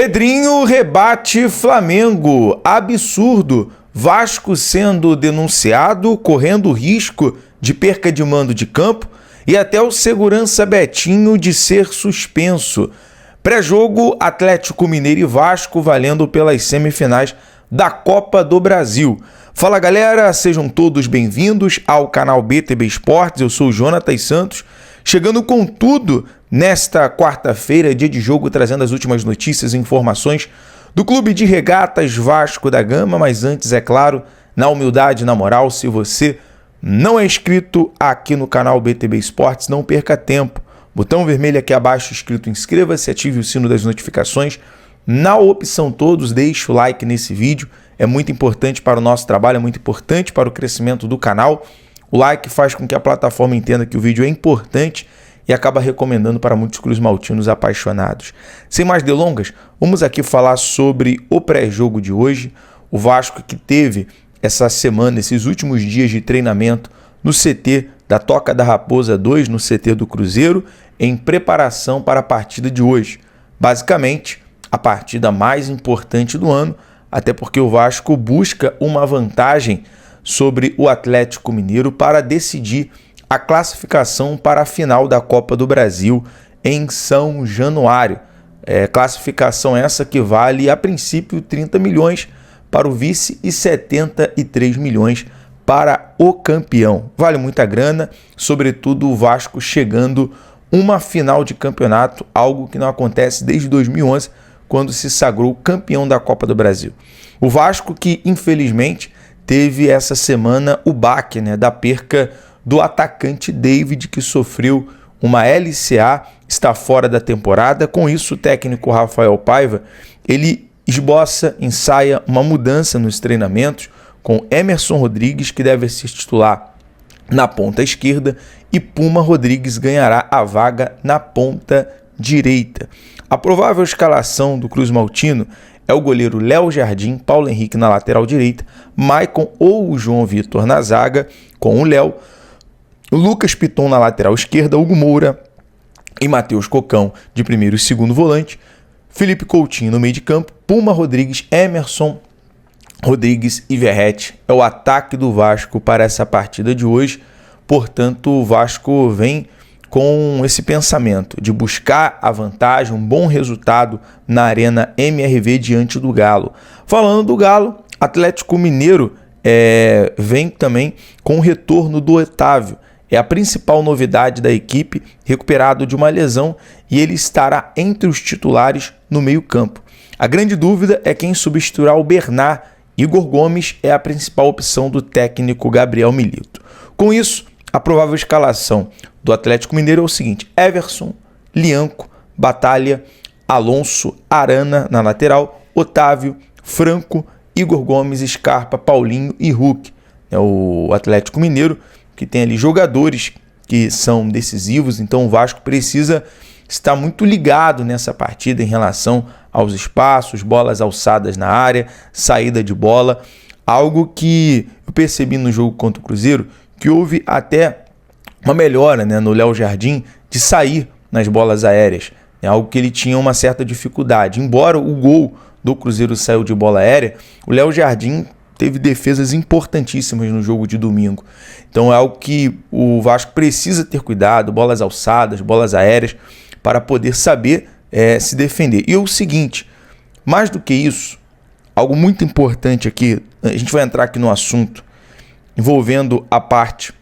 Pedrinho rebate Flamengo. Absurdo. Vasco sendo denunciado, correndo risco de perca de mando de campo e até o segurança Betinho de ser suspenso. Pré-jogo Atlético Mineiro e Vasco valendo pelas semifinais da Copa do Brasil. Fala galera, sejam todos bem-vindos ao canal BTB Esportes. Eu sou o Jonatas Santos, chegando com tudo nesta quarta-feira, dia de jogo, trazendo as últimas notícias e informações do Clube de Regatas Vasco da Gama. Mas antes, é claro, na humildade, na moral, se você não é inscrito aqui no canal BTB Esportes, não perca tempo. Botão vermelho aqui abaixo escrito inscreva-se, ative o sino das notificações. Na opção todos, deixe o like nesse vídeo. É muito importante para o nosso trabalho, é muito importante para o crescimento do canal. O like faz com que a plataforma entenda que o vídeo é importante e acaba recomendando para muitos cruzmaltinos apaixonados. Sem mais delongas, vamos aqui falar sobre o pré-jogo de hoje. O Vasco que teve essa semana, esses últimos dias de treinamento no CT da Toca da Raposa 2, no CT do Cruzeiro, em preparação para a partida de hoje. Basicamente, a partida mais importante do ano, até porque o Vasco busca uma vantagem sobre o Atlético Mineiro para decidir a classificação para a final da Copa do Brasil em São Januário. Classificação essa que vale, a princípio, 30 milhões para o vice e 73 milhões para o campeão. Vale muita grana, sobretudo o Vasco chegando uma final de campeonato, algo que não acontece desde 2011, quando se sagrou campeão da Copa do Brasil. O Vasco que, infelizmente, teve essa semana o baque, da perca do atacante David, que sofreu uma LCA, está fora da temporada. Com isso, o técnico Rafael Paiva, ele esboça, ensaia uma mudança nos treinamentos com Emerson Rodrigues, que deve se titular na ponta esquerda, e Puma Rodrigues ganhará a vaga na ponta direita. A provável escalação do cruzmaltino é o goleiro Léo Jardim, Paulo Henrique na lateral direita, Maicon ou o João Vitor na zaga, com o Léo, Lucas Piton na lateral esquerda, Hugo Moura e Matheus Cocão de primeiro e segundo volante, Felipe Coutinho no meio de campo, Puma Rodrigues, Emerson Rodrigues e Verratti. É o ataque do Vasco para essa partida de hoje. Portanto, o Vasco vem com esse pensamento de buscar a vantagem, um bom resultado na Arena MRV diante do Galo. Falando do Galo, Atlético Mineiro vem também com o retorno do Otávio. É a principal novidade da equipe, recuperado de uma lesão, e ele estará entre os titulares no meio-campo. A grande dúvida é quem substituirá o Bernard. Igor Gomes é a principal opção do técnico Gabriel Milito. Com isso, a provável escalação do Atlético Mineiro é o seguinte: Everson, Lianco, Batalha, Alonso, Arana na lateral, Otávio, Franco, Igor Gomes, Scarpa, Paulinho e Hulk. É o Atlético Mineiro que tem ali jogadores que são decisivos, então o Vasco precisa estar muito ligado nessa partida em relação aos espaços, bolas alçadas na área, saída de bola, algo que eu percebi no jogo contra o Cruzeiro, que houve até uma melhora no Léo Jardim de sair nas bolas aéreas, algo que ele tinha uma certa dificuldade. Embora o gol do Cruzeiro saiu de bola aérea, o Léo Jardim teve defesas importantíssimas no jogo de domingo. Então é algo que o Vasco precisa ter cuidado, bolas alçadas, bolas aéreas, para poder saber se defender. E o seguinte, mais do que isso, algo muito importante aqui, a gente vai entrar aqui no assunto envolvendo a parte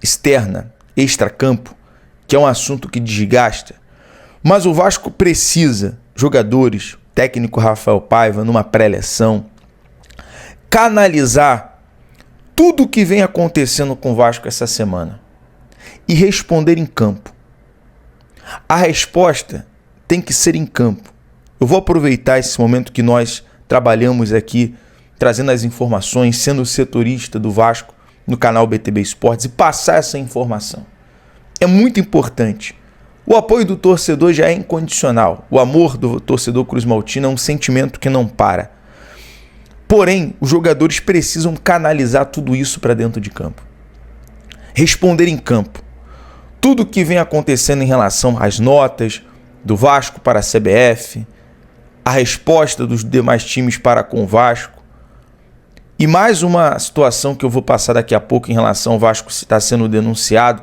externa, extracampo, que é um assunto que desgasta, mas o Vasco precisa, jogadores, técnico Rafael Paiva, numa pré-eleção, canalizar tudo o que vem acontecendo com o Vasco essa semana e responder em campo. A resposta tem que ser em campo. Eu vou aproveitar esse momento que nós trabalhamos aqui, trazendo as informações, sendo setorista do Vasco no canal BTB Esportes, e passar essa informação. É muito importante. O apoio do torcedor já é incondicional. O amor do torcedor cruzmaltino é um sentimento que não para. Porém, os jogadores precisam canalizar tudo isso para dentro de campo. Responder em campo. Tudo o que vem acontecendo em relação às notas do Vasco para a CBF, a resposta dos demais times para com o Vasco. E mais uma situação que eu vou passar daqui a pouco em relação ao Vasco está sendo denunciado,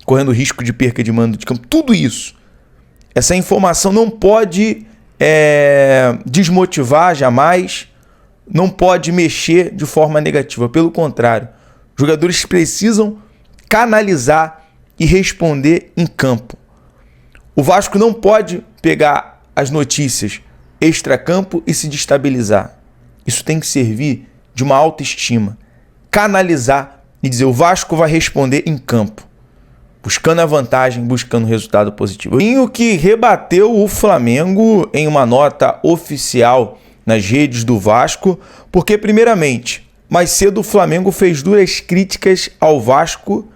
correndo risco de perca de mando de campo. Tudo isso, essa informação não pode desmotivar jamais, não pode mexer de forma negativa. Pelo contrário, os jogadores precisam canalizar e responder em campo. O Vasco não pode pegar as notícias extracampo e se destabilizar. Isso tem que servir de uma autoestima. Canalizar e dizer: o Vasco vai responder em campo, buscando a vantagem, buscando o resultado positivo. O que rebateu o Flamengo em uma nota oficial nas redes do Vasco, porque, primeiramente, mais cedo o Flamengo fez duras críticas ao Vasco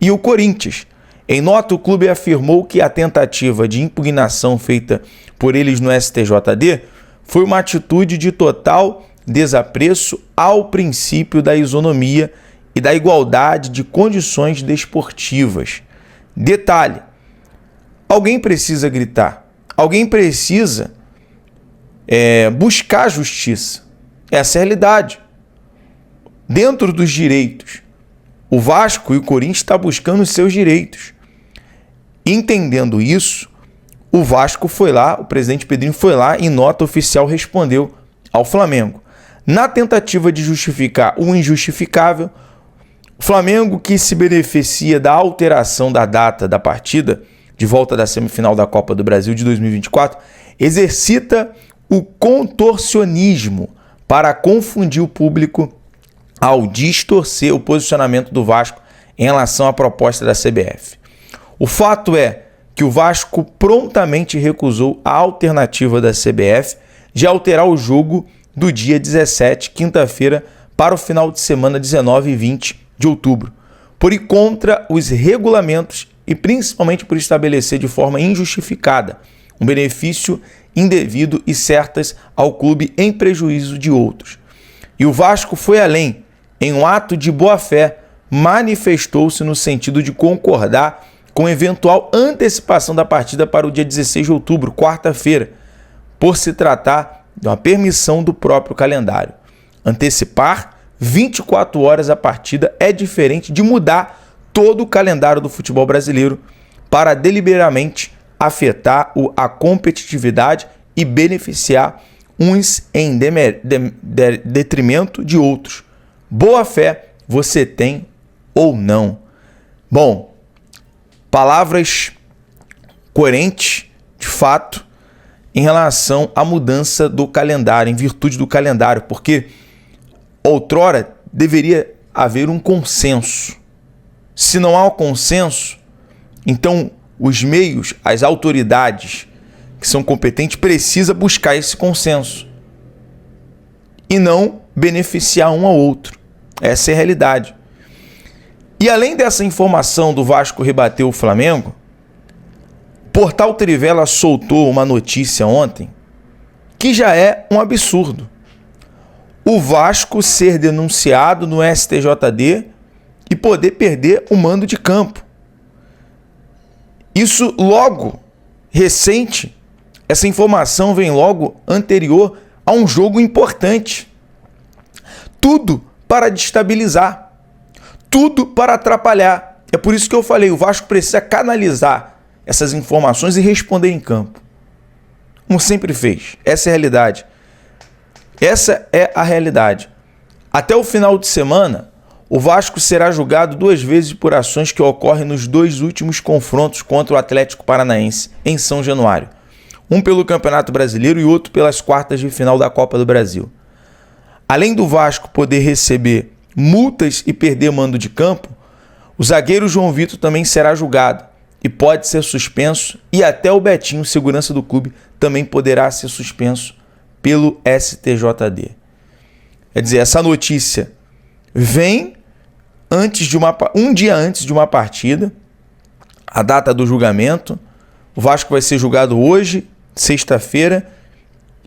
e o Corinthians. Em nota, o clube afirmou que a tentativa de impugnação feita por eles no STJD foi uma atitude de total desapreço ao princípio da isonomia e da igualdade de condições desportivas. Detalhe: alguém precisa gritar, alguém precisa buscar justiça. Essa é a realidade. Dentro dos direitos, o Vasco e o Corinthians estão buscando os seus direitos. Entendendo isso, o Vasco foi lá, o presidente Pedrinho foi lá, em nota oficial respondeu ao Flamengo. Na tentativa de justificar o injustificável, o Flamengo, que se beneficia da alteração da data da partida de volta da semifinal da Copa do Brasil de 2024, exercita o contorcionismo para confundir o público ao distorcer o posicionamento do Vasco em relação à proposta da CBF. O fato é que o Vasco prontamente recusou a alternativa da CBF de alterar o jogo do dia 17, quinta-feira, para o final de semana 19 e 20 de outubro, por ir contra os regulamentos e principalmente por estabelecer de forma injustificada um benefício indevido e certas ao clube em prejuízo de outros. E o Vasco foi além. Em um ato de boa-fé, manifestou-se no sentido de concordar com eventual antecipação da partida para o dia 16 de outubro, quarta-feira, por se tratar de uma permissão do próprio calendário. Antecipar 24 horas a partida é diferente de mudar todo o calendário do futebol brasileiro para deliberadamente afetar a competitividade e beneficiar uns em detrimento de outros. Boa fé você tem ou não. Bom, palavras coerentes, de fato, em relação à mudança do calendário, em virtude do calendário, porque outrora deveria haver um consenso. Se não há um consenso, então os meios, as autoridades que são competentes precisam buscar esse consenso e não beneficiar um ao outro. Essa é a realidade. E além dessa informação do Vasco rebater o Flamengo, o portal Trivela soltou uma notícia ontem que já é um absurdo. O Vasco ser denunciado no STJD e poder perder o mando de campo. Isso logo recente, essa informação vem logo anterior a um jogo importante. Tudo para destabilizar. Tudo para atrapalhar. É por isso que eu falei, o Vasco precisa canalizar essas informações e responder em campo. Como sempre fez. Essa é a realidade. Essa é a realidade. Até o final de semana, o Vasco será julgado 2 vezes por ações que ocorrem nos 2 últimos confrontos contra o Atlético Paranaense, em São Januário. Um pelo Campeonato Brasileiro e outro pelas quartas de final da Copa do Brasil. Além do Vasco poder receber multas e perder mando de campo, o zagueiro João Vitor também será julgado e pode ser suspenso, e até o Betinho, segurança do clube, também poderá ser suspenso pelo STJD. Quer dizer, essa notícia vem um dia antes de uma partida, a data do julgamento. O Vasco vai ser julgado hoje, sexta-feira,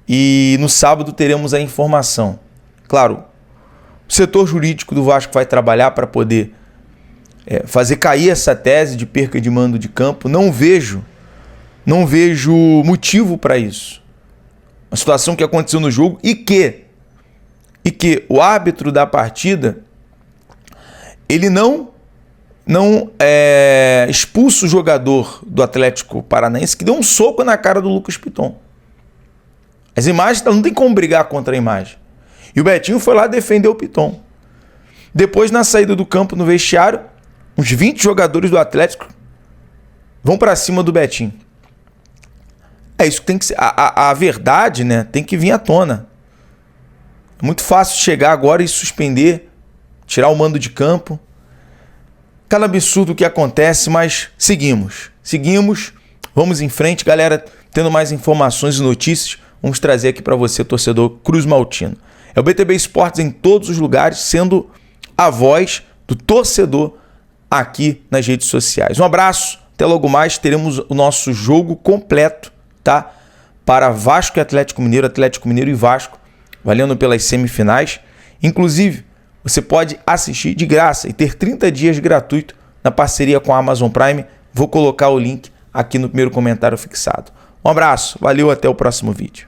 e no sábado teremos a informação. Claro, o setor jurídico do Vasco vai trabalhar para poder fazer cair essa tese de perca de mando de campo. Não vejo motivo para isso. Uma situação que aconteceu no jogo e que o árbitro da partida ele não expulsa o jogador do Atlético Paranaense que deu um soco na cara do Lucas Piton. As imagens, não tem como brigar contra a imagem. E o Betinho foi lá defender o Piton. Depois, na saída do campo, no vestiário, uns 20 jogadores do Atlético vão para cima do Betinho. É isso que tem que ser. A verdade, né, tem que vir à tona. É muito fácil chegar agora e suspender, tirar o mando de campo. Cada absurdo que acontece, mas seguimos, vamos em frente, galera. Tendo mais informações e notícias, vamos trazer aqui para você, torcedor Cruz Maltino. É o BTB Esportes em todos os lugares, sendo a voz do torcedor aqui nas redes sociais. Um abraço, até logo mais, teremos o nosso jogo completo, tá? Para Vasco e Atlético Mineiro e Vasco, valendo pelas semifinais. Inclusive, você pode assistir de graça e ter 30 dias gratuito na parceria com a Amazon Prime. Vou colocar o link aqui no primeiro comentário fixado. Um abraço, valeu, até o próximo vídeo.